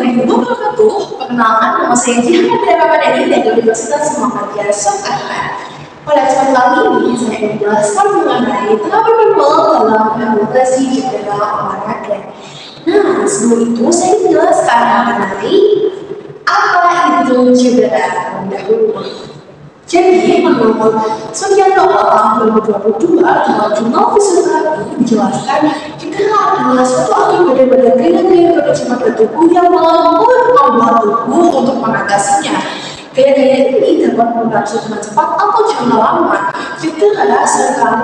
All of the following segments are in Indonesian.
Warahmatullahi wabarakatuh. Perkenalkan, nama saya Jihan Ramadhani dari Universitas Muhammadiyah Soekarno. Pada kesempatan kali ini saya ingin menjelaskan mengenai terapi manual dalam rehabilitasi cedera olahraga. Nah, sebelum itu saya ingin menjelaskan mengenai apa itu cedera terlebih dahulu. Jadi, menurut Sugianto tahun 2022 dalam jurnal fisioterapi dijelaskan cedera adalah suatu akibat pada gaya-gaya produksi pada tubuh yang melampaui kemampuan tubuh untuk mengatasinya. Gaya-gaya ini dapat berlangsung dengan cepat atau jangka lama. Cedera seringkali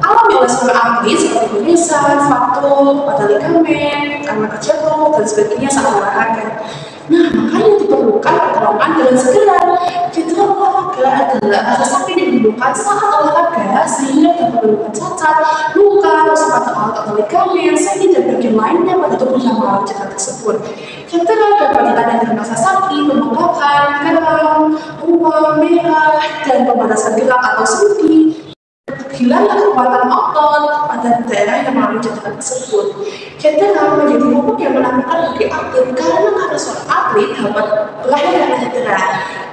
alami oleh seorang atlet seperti goresan, fraktur pada ligamen, karena kejatuhan dan sebagainya saat olahraga. Nah, makanya diperlukan pertolongan dengan segera. Cedera olahraga adalah rasa sakit yang ditimbulkan saat olahraga sehingga dapat menimbulkan cacat, luka, rusak pada alat atau ligamen, sendi dan bagian lainnya pada tubuh yang mengalami cedera tersebut. Cedera dapat ditandai dengan rasa sakit, membengkakan, kram, ruam, merah, dan pembatasan gerak atau sendi. Hilangnya kekuatan otot pada daerah yang mengalami cedera tersebut. Cedera menjadi momok yang menakutkan bagi atlet karena seorang atlet dapat berakhir dengan cedera.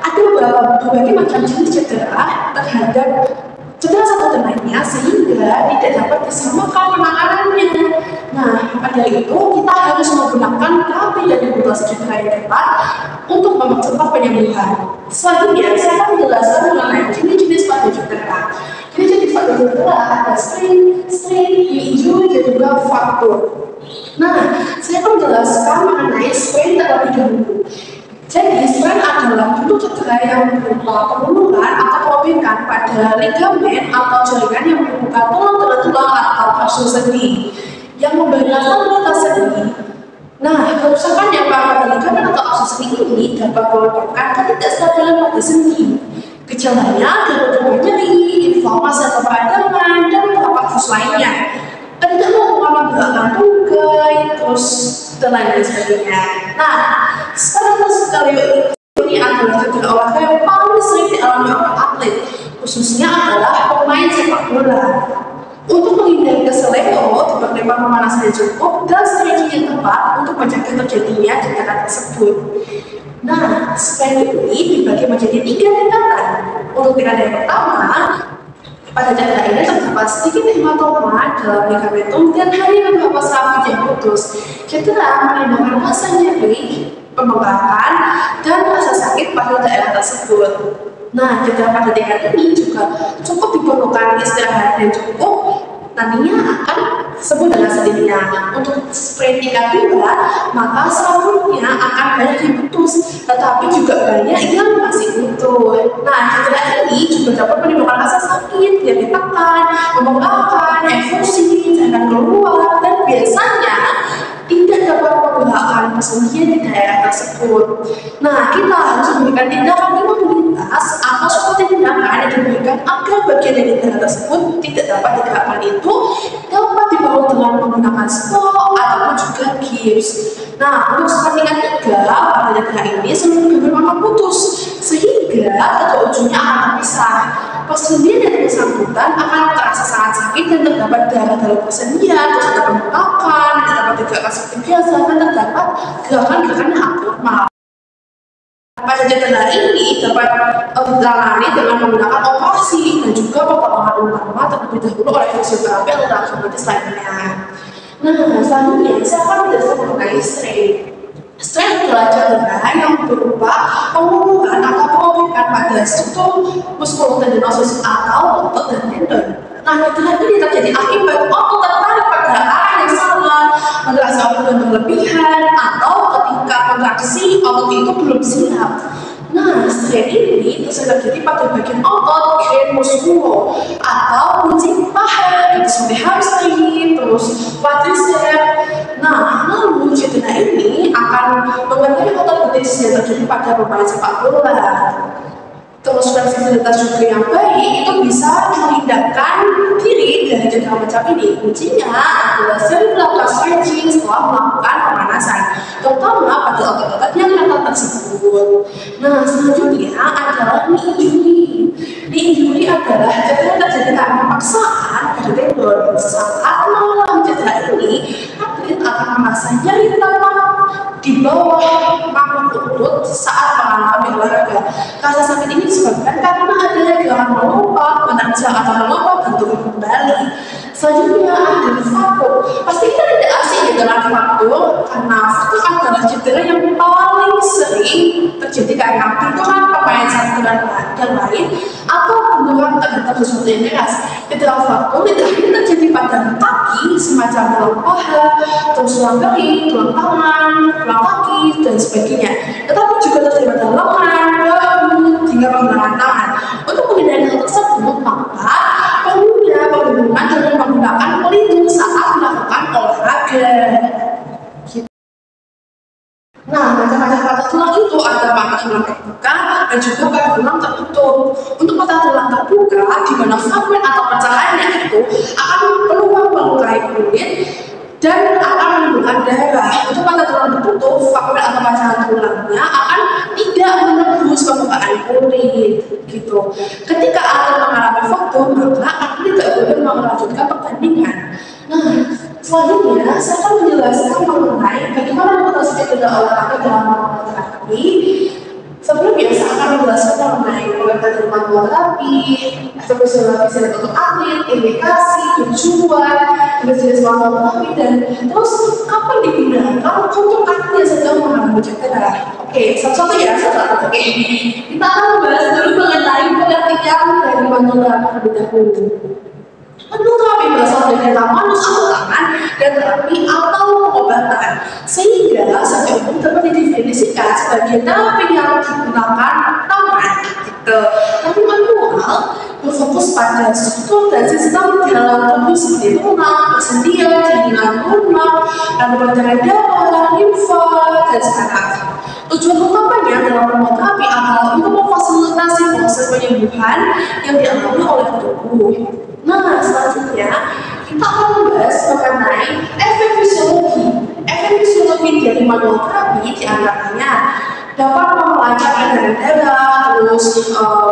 Ada berbagai macam jenis cedera terhadap cedera satu dan lainnya sehingga tidak dapat disamakan penanganannya. Nah, pada itu kita harus menggunakan terapi dan rehabilitasi cedera yang tepat untuk mempercepat penyembuhan. Selanjutnya, saya akan menjelaskan mengenai jenis-jenis pada cedera. Jadi pada cedera ada strain, injury, dan juga fraktur. Nah, saya akan menjelaskan mengenai strain terlebih dahulu. Jadi, strain adalah bentuk cedera yang berupa penurunan atau perobekan pada ligamen atau jaringan yang menghubungkan tulang atau kapsul sendi yang membahayakan kualitas sendi. Nah, kerusakan yang pada ligamen atau kapsul sendi ini dapat menyebabkan ketidakstabilan pada sendi. Gejalanya dapat berupa nyeri, inflamasi atau peradangan, dan beberapa kasus lainnya. Tidak mengalami gerakan tunggai, terus dan lain sebagainya. Nah, sekali ini adalah cedera olahraga yang paling sering dialami oleh atlet, khususnya adalah pemain sepak bola. Untuk menghindari keseleo, diperlukan pemanasan yang cukup dan stretching yang tepat untuk mencegah terjadinya cedera tersebut. Nah, strain ini dibagi menjadi 3 tingkatan. Untuk tingkatan yang pertama, pada cedera ini terdapat sedikit hematoma dalam ligamentum dan hanya beberapa saraf yang putus. Cedera menimbulkan rasa nyeri, pembengkakan, dan rasa sakit pada daerah tersebut. Nah, cedera pada tingkat ini juga cukup diperlukan istirahat yang cukup, nantinya akan sembuh dengan sendirinya. Untuk strain tingkat 2, maka sarafnya akan banyak yang putus, tetapi juga banyak yang masih utuh. Nah, cedera ini juga dapat menimbulkan rasa sakit, yang ditekan, membengkakkan, efusi, cairan keluar, dan biasanya tidak dapat menggerakkan persendian di daerah tersebut. Nah, kita harus memberikan tindakan imunitas atau suatu tindakan yang diberikan agar bagian dari daerah tersebut tidak dapat digerakkan itu dapat dibawa dengan menggunakan stok ataupun juga gips. Nah, untuk tingkat 3, pada cedera ini seluruh ligamen akan putus sehingga kedua ujungnya akan terpisah. Persendian yang bersangkutan akan terasa sangat sakit dan terdapat darah dalam persendian, terus ada pembengkakan, terdapat gerakan seperti biasa, dan terdapat gerakan-gerakan yang abnormal. Pada cedera ini dapat ditangani dengan menggunakan operasi dan juga pertolongan utama terlebih dahulu oleh fisioterapi atau tenaga medis lainnya. Nah, selanjutnya saya akan menjelaskan mengenai strain. Strain adalah cedera yang berupa pengururan atau perobekan pada struktur muskulotendinosus atau otot dan tendon. Nah, cedera ini terjadi akibat otot tertarik pada arah yang salah, kontraksi otot yang berlebihan, atau ketika kontraksi otot itu belum siap. Nah, strain ini bisa terjadi pada bagian otot grand musculo atau kuncing paha, seperti hamstring, terus quadriceps. Nah, lalu cedera ini akan mempengaruhi otot betis yang terjadi pada pemain sepak bola. Terus fleksibilitas juga yang baik itu bisa menghindarkan diri dari cedera macam ini. Kuncinya adalah sering melakukan stretching setelah melakukan pemanasan, terutama pada otot-otot yang rentan tersebut. Nah, selanjutnya adalah knee injury. Knee injury adalah cedera terjadi karena paksaan pada tendon. Saat mengalami cedera ini, atlet akan merasa nyeri tapak di bawah Rasa sakit ini disebabkan karena adanya gerakan melompat, menanjak atau melompat dan turun kembali. Selanjutnya ada faktor. Pasti kita tidak asing dengan faktor karena faktor adalah cedera yang paling sering terjadi karena benturan pemain satu dengan yang lain atau benturan terhadap sesuatu yang keras. Cedera faktor tidak hanya terjadi pada kaki semacam tulang paha, tulang kaki, tulang tangan, tulang kaki dan sebagainya, tetapi juga terjadi pada lengan, bahu, hingga pergelangan tangan. Untuk menghindari hal tersebut, maka pengguna perlindungan dengan menggunakan pelindung saat melakukan olahraga. Nah, macam-macam patah tulang itu ada patah tulang terbuka dan juga patah tulang tertutup. Untuk patah tulang terbuka, di mana fragmen atau pecahannya itu akan peluang melukai kulit dan akan menimbulkan darah. Untuk patah tulang tertutup, fragmen atau pecahan tulangnya akan tidak menembus permukaan kulit, gitu. Ketika atlet mengalami faktor, maka atlet tidak boleh melanjutkan pertandingan. Nah, selanjutnya saya akan menjelaskan mengenai bagaimana mengatasi cedera olahraga dalam terapi. Sebelumnya saya akan menjelaskan mengenai pengertian manual terapi, fisioterapi untuk atlet, indikasi, tujuan, jenis manual terapi, dan terus kapan digunakan untuk atlet yang sedang mengalami cedera. Oke, satu-satu ya, satu-satu. Oke, kita akan membahas dulu mengenai pengertian dari manual terapi terlebih dahulu. Manual terapi berasal dari kata manus atau tangan dan terapi atau pengobatan, sehingga secara umum dapat didefinisikan sebagai terapi yang digunakan tangan, gitu. Tapi manual berfokus pada struktur dan sistem dalam tubuh seperti tulang, persendian, jaringan lunak, dan peredaran darah, limfa, dan saraf. Tujuan utamanya dalam manual terapi adalah untuk memfasilitasi proses penyembuhan yang dialami oleh tubuh. Nah, selanjutnya kita akan membahas mengenai efek fisiologi. Efek fisiologi dari manual terapi diantaranya dapat melancarkan peredaran darah, terus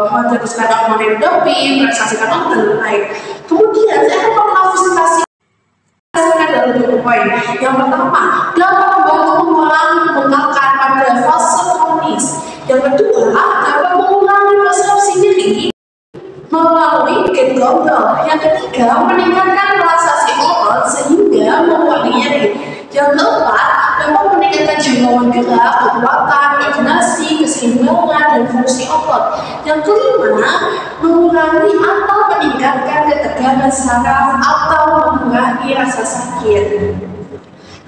mencetuskan hormon endorfin, relaksasikan otot dan lain-lain. Kemudian saya akan mengklasifikasi dalam beberapa poin. Yang pertama, dapat membantu mengurangi pembengkakan pada fase kronis. Yang kedua, dapat mengurangi persepsi nyeri melalui gait gondol. Yang ketiga, meningkatkan relaksasi otot sehingga mengurangi nyeri. Yang keempat, dapat meningkatkan jangkauan gerak, kekuatan, koordinasi, keseimbangan, dan fungsi otot. Yang kelima, mengurangi atau meningkatkan ketegangan saraf atau mengurangi rasa sakit.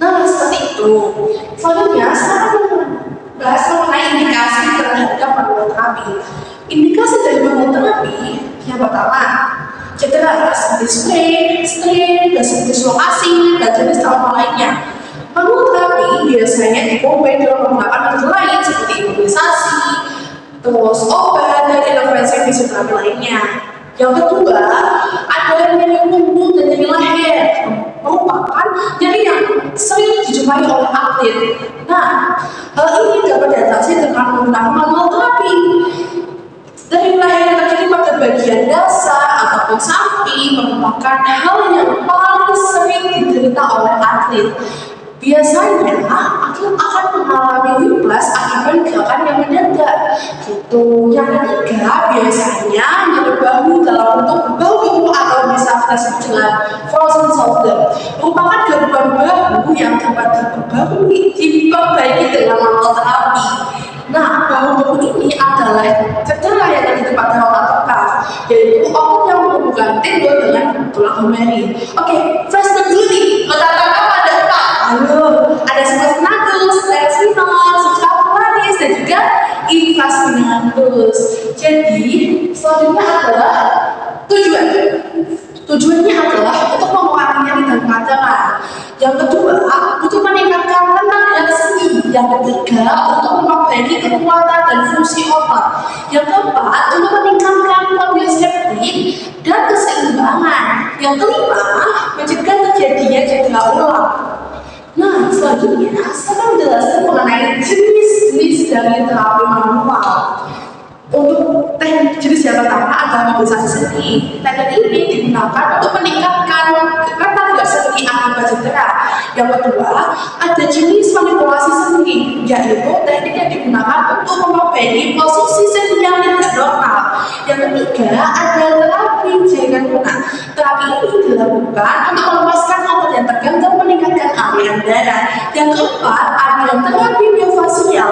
Nah, seperti itu. Selanjutnya, saya akan membahas mengenai indikasi terhadap manual terapi. Indikasi dari manual terapi yang pertama, cedera seperti strain, dislokasi, dan jenis trauma lainnya. Manual terapi biasanya dicombine dengan menggunakan metode lain seperti imobilisasi, terus obat, dan intervensi fisioterapi lainnya. Yang kedua, ada nyeri punggung dan nyeri leher, merupakan nyeri yang sering dijumpai oleh atlet. Nah, hal ini dapat diatasi dengan menggunakan manual terapi. Dari leher yang terjadi pada bagian dasar ataupun samping merupakan hal yang paling sering diderita oleh atlet. Biasanya atlet akan mengalami whiplash akibat gerakan yang mendadak, gitu. Yang ketiga, biasanya nyeri bahu dalam bentuk bahu atau bisa kita sebut dengan frozen shoulder, merupakan gangguan bahu yang dapat diperbaiki dengan manual terapi. Nah, bahu ini adalah cedera yang terjadi pada otot kaf, yaitu otot yang menghubungkan tendon dengan tulang humeri. Oke, flashback dulu nih, otot kaf ada empat. Halo, ada supraspinatus, spinatus, subcapitularis, dan juga infraspinatus. Jadi, selanjutnya adalah tujuan. Tujuannya adalah untuk mengurangi nyeri dan peradangan. Yang kedua, untuk meningkatkan tenaga dan sendi. Yang ketiga, untuk memperbaiki kekuatan dan fungsi otot. Yang keempat, untuk meningkatkan homeostatik dan keseimbangan. Yang kelima, mencegah terjadinya cedera ulang. Nah, selanjutnya saya akan menjelaskan mengenai jenis-jenis dari terapi manual. Untuk teknik jenis yang pertama adalah mobilisasi sendi. Teknik ini digunakan untuk meningkatkan karena tidak sendi akibat cedera. Yang kedua, ada jenis manipulasi sendi, yaitu teknik yang digunakan untuk memperbaiki posisi sendi yang tidak normal. Yang ketiga, ada terapi jaringan lunak. Terapi ini dilakukan untuk melepaskan otot yang tegang dan meningkatkan aliran darah. Yang keempat, ada terapi miofasial.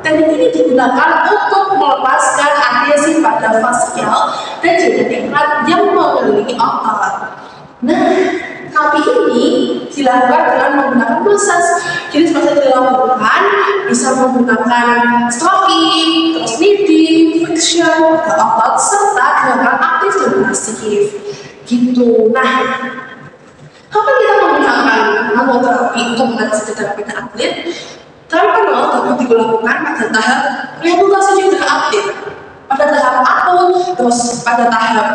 Teknik ini digunakan untuk melepaskan adhesi pada fasial dan jaringan erat yang mengelilingi otot. Nah, terapi ini dilakukan dengan menggunakan massage. Jenis massage dilakukan bisa menggunakan stroking, terus kneading, friction pada otot, serta gerakan aktif dan pasif. Gitu. Nah, kapan kita menggunakan manual terapi untuk mengatasi cedera pada atlet? Terapi manual dapat dilakukan pada tahap rehabilitasi cedera atlet, pada tahap akut, terus pada tahap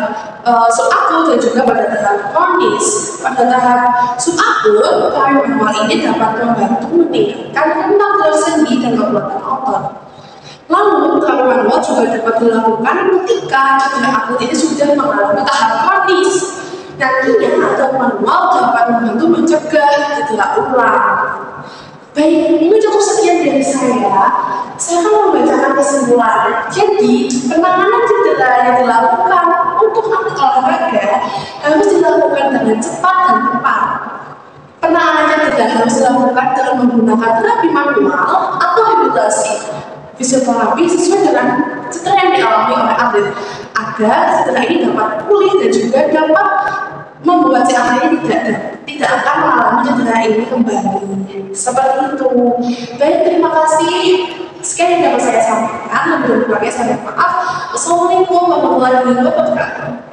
subakut, dan juga pada tahap kronis. Pada tahap subakut, terapi manual ini dapat membantu meningkatkan kemampuan sendi dan kekuatan otot. Lalu, terapi manual juga dapat dilakukan ketika cedera atlet ini sudah mengalami tahap kronis. Nantinya, terapi manual dapat membantu mencegah cedera ulang. Baik, ini cukup sekian dari saya. Saya akan membacakan kesimpulan. Jadi, penanganan cedera yang dilakukan untuk atlet olahraga harus dilakukan dengan cepat dan tepat. Penanganan cedera harus dilakukan dengan menggunakan terapi manual atau rehabilitasi fisioterapi sesuai dengan cedera yang dialami oleh atlet, agar cedera ini dapat pulih dan juga dapat membuat si atlet tidak akan mengalami cedera ini kembali. Seperti itu. Baik, terima kasih. Sekian yang dapat saya sampaikan. Lebih kurangnya saya mohon maaf. Wassalamualaikum warahmatullahi wabarakatuh.